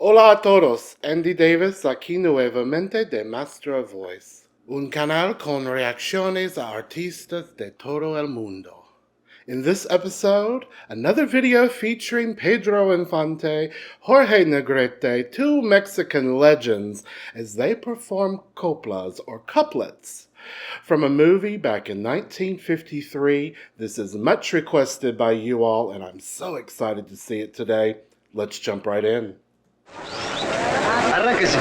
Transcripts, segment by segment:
Hola a todos, Andy Davis aquí nuevamente de Master of Voice, un canal con reacciones a artistas de todo el mundo. In this episode, another video featuring Pedro Infante Jorge Negrete, two Mexican legends, as they perform coplas or couplets. From a movie back in 1953, this is much requested by you all, and I'm so excited to see it today. Let's jump right in. Arránquese.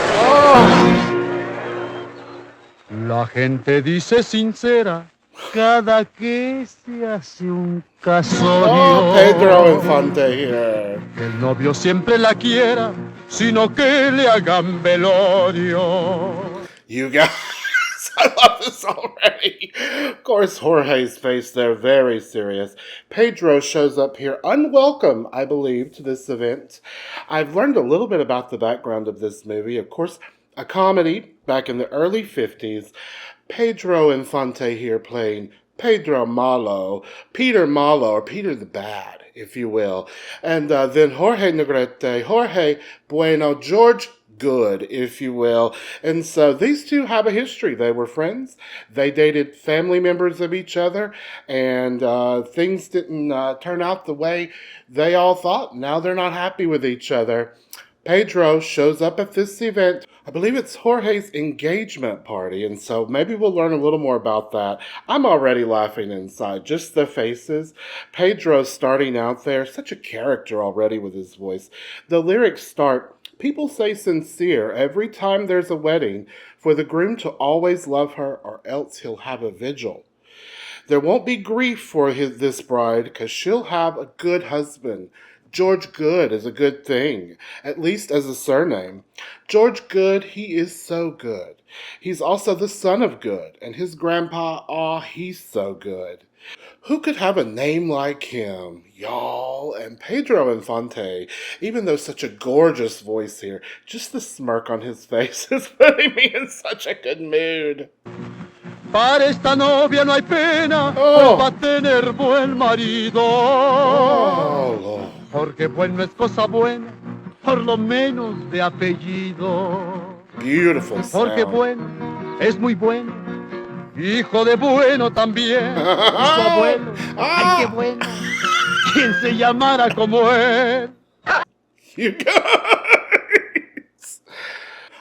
La gente dice sincera cada que se hace un casorio. Pedro Infante here. Que el novio siempre la quiera, sino que le hagan velorio. You guys, I love this already. Of course, Jorge's face there, very serious. Pedro shows up here unwelcome, I believe, to this event. I've learned a little bit about the background of this movie. Of course, a comedy back in the early 50s. Pedro Infante here playing Pedro Malo, Peter Malo, or Peter the Bad, if you will. And then Jorge Negrete, Jorge Bueno, George Good, if you will. And so these two have a history. They were friends. They dated family members of each other, and things didn't turn out the way they all thought. Now they're not happy with each other. Pedro shows up at this event. I believe it's Jorge's engagement party, and so maybe we'll learn a little more about that. I'm already laughing inside, just the faces. Pedro's starting out there, such a character already with his voice. The lyrics start, "People say sincere every time there's a wedding, for the groom to always love her, or else he'll have a vigil. There won't be grief for this bride, 'cause she'll have a good husband. George Good is a good thing, at least as a surname. George Good, he is so good. He's also the son of Good, and his grandpa, he's so good. Who could have a name like him, y'all?" And Pedro Infante, even though such a gorgeous voice here, just the smirk on his face is putting me in such a good mood. Para esta novia no hay pena, Oh. pues va a tener buen marido. Oh, Lord. Porque bueno es cosa buena, por lo menos de apellido. Beautiful Porque sound. bueno es muy bueno, hijo de bueno también. Y su abuelo, ay qué bueno, quien se llamara como él. You guys!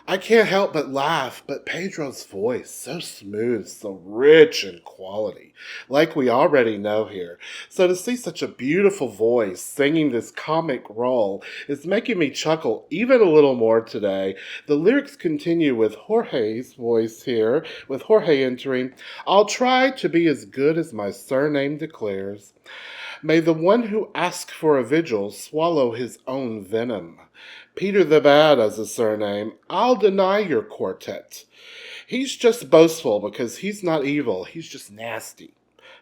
I can't help but laugh, but Pedro's voice, so smooth, so rich in quality, like we already know here. So to see such a beautiful voice singing this comic role is making me chuckle even a little more today. The lyrics continue with Jorge's voice here, with Jorge entering, "I'll try to be as good as my surname declares. May the one who asks for a vigil swallow his own venom. Peter the Bad as a surname, I'll deny your quartet. He's just boastful because he's not evil, he's just nasty.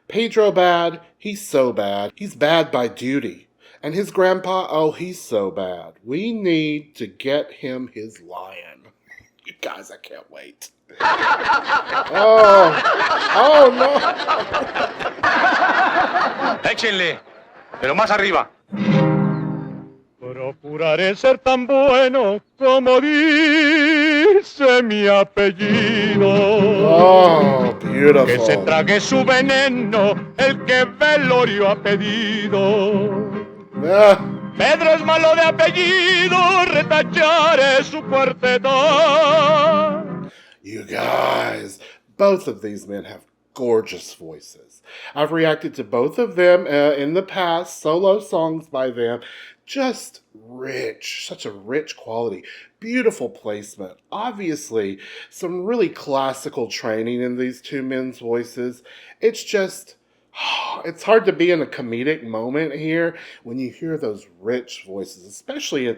Pedro Bad, he's so bad, he's bad by duty. And his grandpa, he's so bad. We need to get him his lion." You guys, I can't wait. Oh no. Échenle, pero más arriba. Procuraré ser tan bueno como dice mi apellido. Oh, beautiful. Que se trague su veneno el que velorio ha pedido. Ah. Pedro es malo de apellido, retacharé su cuarteto. You guys, both of these men have gorgeous voices. I've reacted to both of them in the past, solo songs by them. Just rich, such a rich quality, beautiful placement. Obviously, some really classical training in these two men's voices. It's just, it's hard to be in a comedic moment here when you hear those rich voices, especially in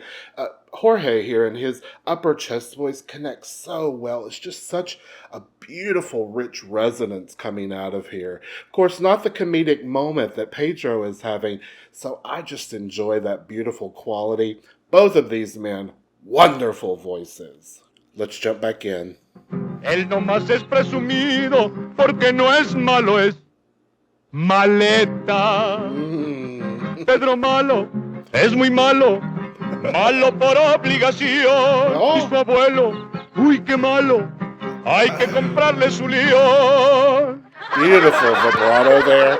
Jorge here, and his upper chest voice connects so well. It's just such a beautiful, rich resonance coming out of here. Of course, not the comedic moment that Pedro is having, so I just enjoy that beautiful quality. Both of these men, wonderful voices. Let's jump back in. Él nomás es presumido porque no es malo, es maleta. Pedro Malo es muy malo, malo por obligación. Oh. Y su abuelo, uy, qué malo, hay que comprarle su león. Beautiful vibrato there.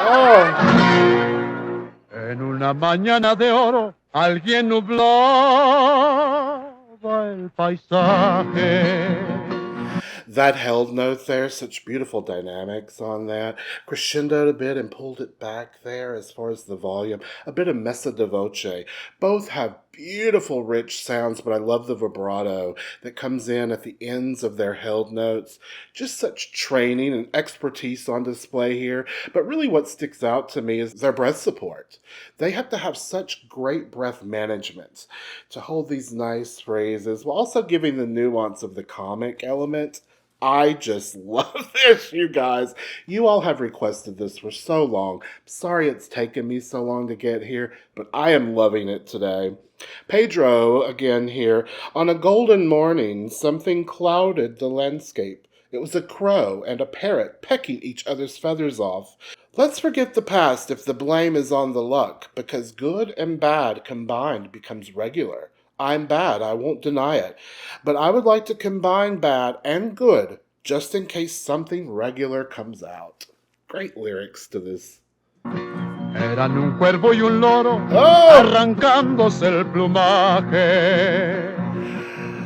Oh. En una mañana de oro, alguien nublaba el paisaje. That held note there, such beautiful dynamics on that. Crescendoed a bit and pulled it back there as far as the volume. A bit of messa di voce. Both have beautiful, rich sounds, but I love the vibrato that comes in at the ends of their held notes. Just such training and expertise on display here. But really what sticks out to me is their breath support. They have to have such great breath management to hold these nice phrases while also giving the nuance of the comic element. I just love this, you guys. You all have requested this for so long. Sorry it's taken me so long to get here, but I am loving it today. Pedro, again here. On a golden morning, something clouded the landscape. It was a crow and a parrot pecking each other's feathers off. Let's forget the past if the blame is on the luck, because good and bad combined becomes regular. I'm bad, I won't deny it. But I would like to combine bad and good, just in case something regular comes out. Great lyrics to this. Eran un cuervo y un loro, arrancándose el plumaje.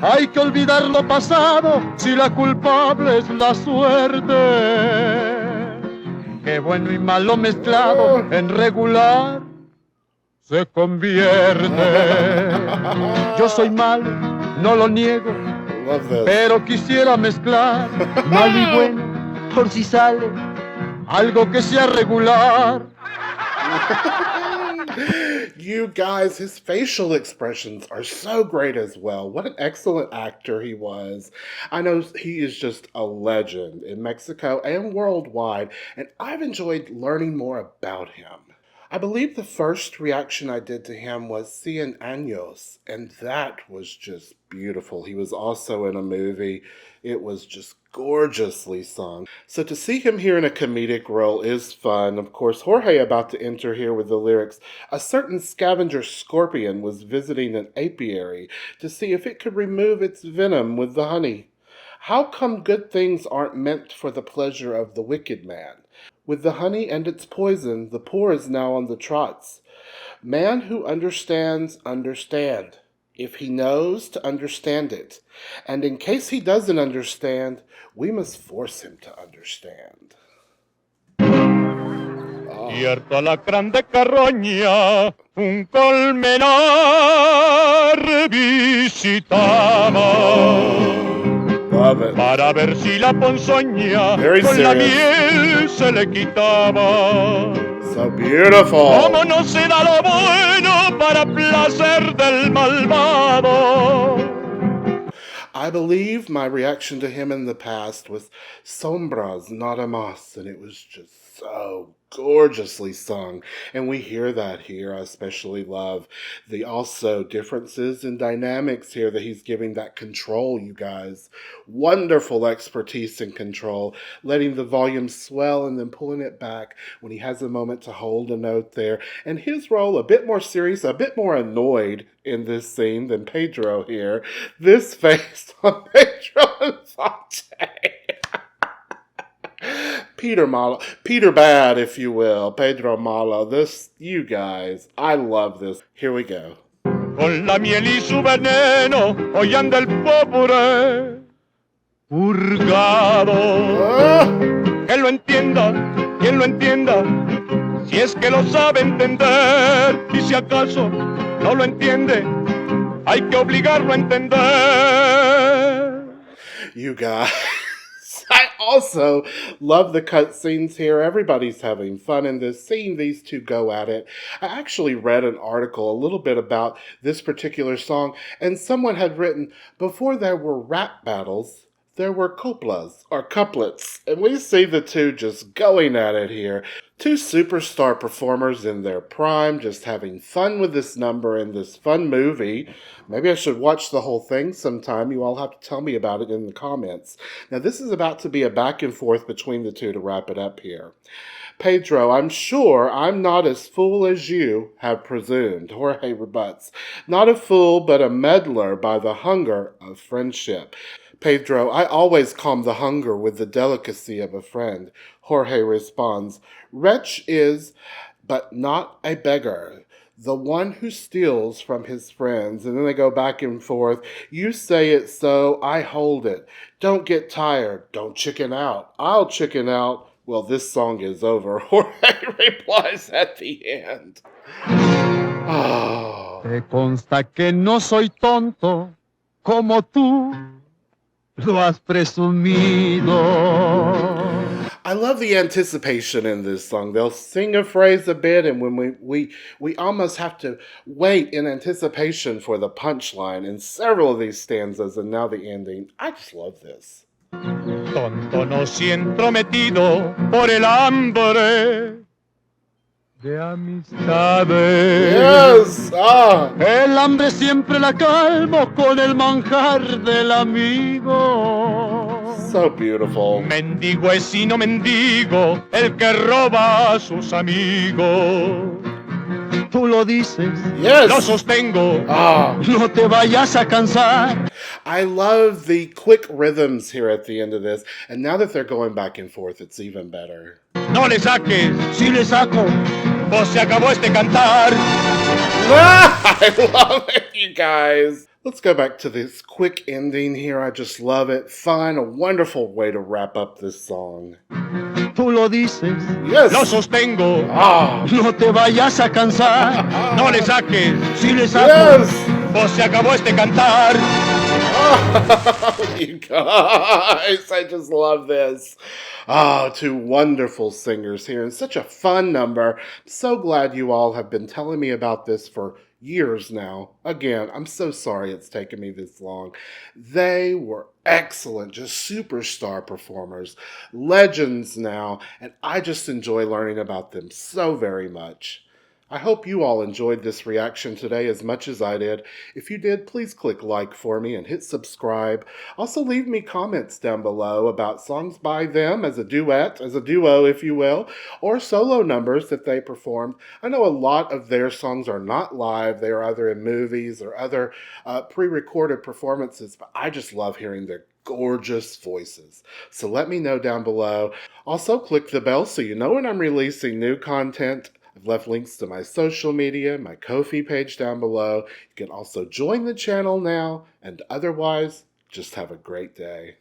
Hay que olvidar lo pasado si la culpable es la suerte. Que bueno y malo mezclado en regular se convierte. Yo soy malo, no lo niego, pero quisiera mezclar malo y bueno por si sale algo que sea regular. You guys, his facial expressions are so great as well. What an excellent actor he was. I know he is just a legend in Mexico and worldwide, and I've enjoyed learning more about him. I believe the first reaction I did to him was Cien Años, and that was just beautiful. He was also in a movie. It was just gorgeously sung. So to see him here in a comedic role is fun. Of course, Jorge about to enter here with the lyrics. A certain scavenger scorpion was visiting an apiary to see if it could remove its venom with the honey. How come good things aren't meant for the pleasure of the wicked man? With the honey and its poison, the poor is now on the trots. Man who understands, understand. If he knows, to understand it. And in case he doesn't understand, we must force him to understand. Cierto alacrán de carroña, un colmenar visitaba. Para ver si la ponzoña con la miel se le quitaba. So beautiful. Como no se da lo bueno para placer del malvado. I believe my reaction to him in the past was Sombras Nada Más, and it was just so gorgeously sung, and we hear that here. I especially love the also differences in dynamics here that he's giving that control, you guys. Wonderful expertise in control, letting the volume swell and then pulling it back when he has a moment to hold a note there. And his role, a bit more serious, a bit more annoyed in this scene than Pedro here. This face on Pedro Infante. Peter Malo, Peter Bad, if you will, Pedro Malo. This, you guys, I love this. Here we go. Con la miel y su veneno, hoy anda el pobre purgado. Que lo entienda, quien lo entienda, si es que lo sabe entender, y si acaso no lo entiende, hay que obligarlo a entender. You guys. I also love the cutscenes here. Everybody's having fun in this, seeing these two go at it. I actually read an article a little bit about this particular song, and someone had written, before there were rap battles, there were coplas, or couplets, and we see the two just going at it here. Two superstar performers in their prime, just having fun with this number in this fun movie. Maybe I should watch the whole thing sometime. You all have to tell me about it in the comments. Now, this is about to be a back and forth between the two to wrap it up here. Pedro, I'm sure I'm not as fool as you have presumed. Jorge rebuts. Not a fool, but a meddler by the hunger of friendship. Pedro, I always calm the hunger with the delicacy of a friend. Jorge responds, wretch is, but not a beggar, the one who steals from his friends. And then they go back and forth. You say it so, I hold it. Don't get tired. Don't chicken out. I'll chicken out. Well, this song is over. Jorge replies at the end. Oh. Te consta que no soy tonto como tú lo has presumido. I love the anticipation in this song. They'll sing a phrase a bit, and when we almost have to wait in anticipation for the punchline in several of these stanzas, and now the ending. I just love this. Tonto no siento metido por el hambre de amistades. Yes! El hambre siempre la calmo con el manjar del amigo. So beautiful. Mendigo es sino mendigo el que roba a sus amigos. Tú lo dices, yes. Lo sostengo, Oh. No te vayas a cansar. I love the quick rhythms here at the end of this, and now that they're going back and forth, it's even better. No le saques, si le saco, pues se acabó este cantar. I love it, you guys. Let's go back to this quick ending here. I just love it. Fun, a wonderful way to wrap up this song. Tú lo dices, yes. Lo sostengo, Oh. No te vayas a cansar. No le saques, si le saco, Yes. Pues se acabó este cantar. Oh, you guys, I just love this. Oh, two wonderful singers here, and such a fun number. So glad you all have been telling me about this for years now. Again, I'm so sorry it's taken me this long. They were excellent, just superstar performers, legends now, and I just enjoy learning about them so very much. I hope you all enjoyed this reaction today as much as I did. If you did, please click like for me and hit subscribe. Also leave me comments down below about songs by them as a duet, as a duo if you will, or solo numbers that they performed. I know a lot of their songs are not live. They are either in movies or other pre-recorded performances, but I just love hearing their gorgeous voices. So let me know down below. Also click the bell so you know when I'm releasing new content. I've left links to my social media, my Ko-fi page down below. You can also join the channel now, and otherwise, just have a great day.